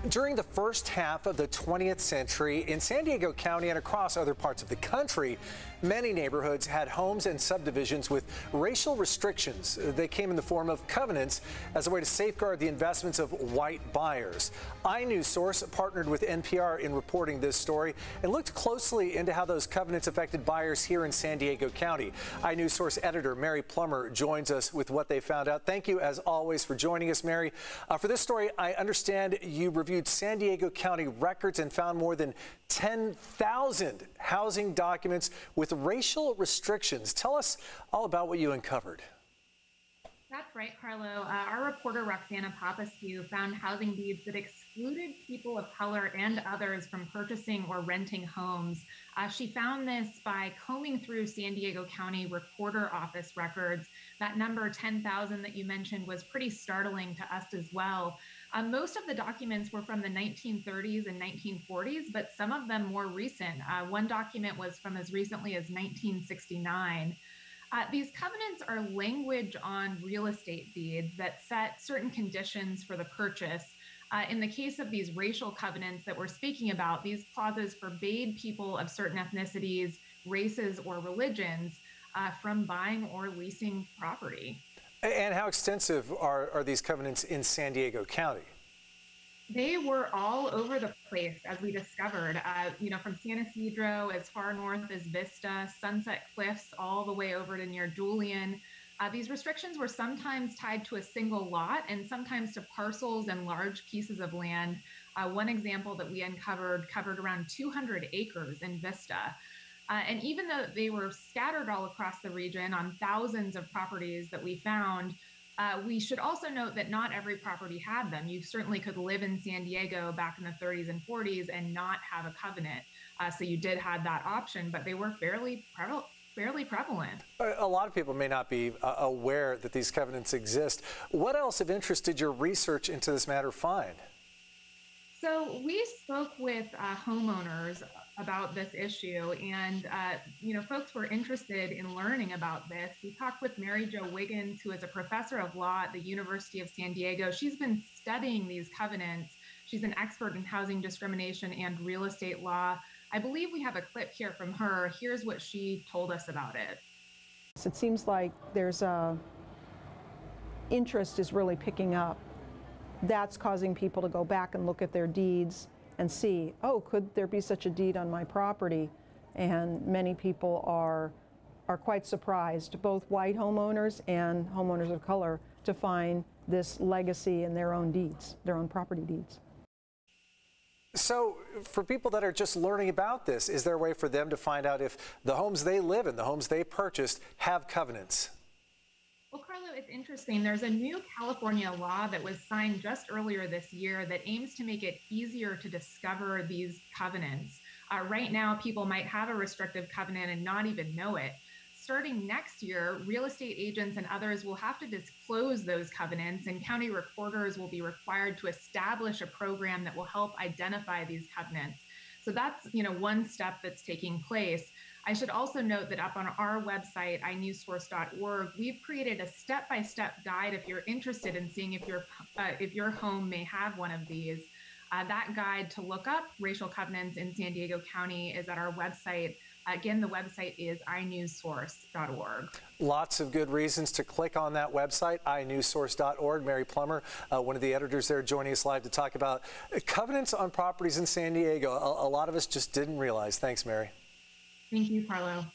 During the first half of the 20th century, in San Diego County and across other parts of the country, many neighborhoods had homes and subdivisions with racial restrictions. They came in the form of covenants as a way to safeguard the investments of white buyers. Inewsource partnered with NPR in reporting this story and looked closely into how those covenants affected buyers here in San Diego County. Inewsource editor Mary Plummer joins us with what they found out. Thank you, as always, for joining us, Mary. For this story, I understand you reviewed San Diego County records and found more than 10,000 housing documents with racial restrictions. Tell us all about what you uncovered. That's right, Carlo. Our reporter Roxana Papascu found housing deeds that excluded people of color and others from purchasing or renting homes. She found this by combing through San Diego County Recorder Office records. That number 10,000 that you mentioned was pretty startling to us as well. Most of the documents were from the 1930s and 1940s, but some of them more recent. One document was from as recently as 1969. These covenants are language on real estate deeds that set certain conditions for the purchase. In the case of these racial covenants that we're speaking about, these clauses forbade people of certain ethnicities, races, or religions from buying or leasing property. And how extensive are these covenants in San Diego County? They were all over the place, as we discovered, from San Isidro as far north as Vista, Sunset Cliffs, all the way over to near Julian. These restrictions were sometimes tied to a single lot and sometimes to parcels and large pieces of land. One example that we uncovered covered around 200 acres in Vista. And even though they were scattered all across the region on thousands of properties that we found, we should also note that not every property had them. You certainly could live in San Diego back in the 30s and 40s and not have a covenant. So you did have that option, but they were fairly prevalent. A lot of people may not be aware that these covenants exist. What else of interest did your research into this matter find? So we spoke with homeowners about this issue, and folks were interested in learning about this. We talked with Mary Jo Wiggins, who is a professor of law at the University of San Diego. She's been studying these covenants. She's an expert in housing discrimination and real estate law. I believe we have a clip here from her. Here's what she told us about it. It seems like there's interest is really picking up. That's causing people to go back and look at their deeds and see, oh, could there be such a deed on my property? And many people are quite surprised, both white homeowners and homeowners of color, to find this legacy in their own deeds, their own property deeds. So for people that are just learning about this, is there a way for them to find out if the homes they live in, the homes they purchased, have covenants? Well, Carlo, it's interesting. There's a new California law that was signed just earlier this year that aims to make it easier to discover these covenants. Right now, people might have a restrictive covenant and not even know it. Starting next year, real estate agents and others will have to disclose those covenants, and county recorders will be required to establish a program that will help identify these covenants. So that's, one step that's taking place. I should also note that up on our website, inewsource.org, we've created a step-by-step guide if you're interested in seeing if your home may have one of these. That guide to look up racial covenants in San Diego County is at our website. Again, the website is inewsource.org. Lots of good reasons to click on that website, inewsource.org. Mary Plummer, one of the editors there, joining us live to talk about covenants on properties in San Diego. A lot of us just didn't realize. Thanks, Mary. Thank you, Carlo.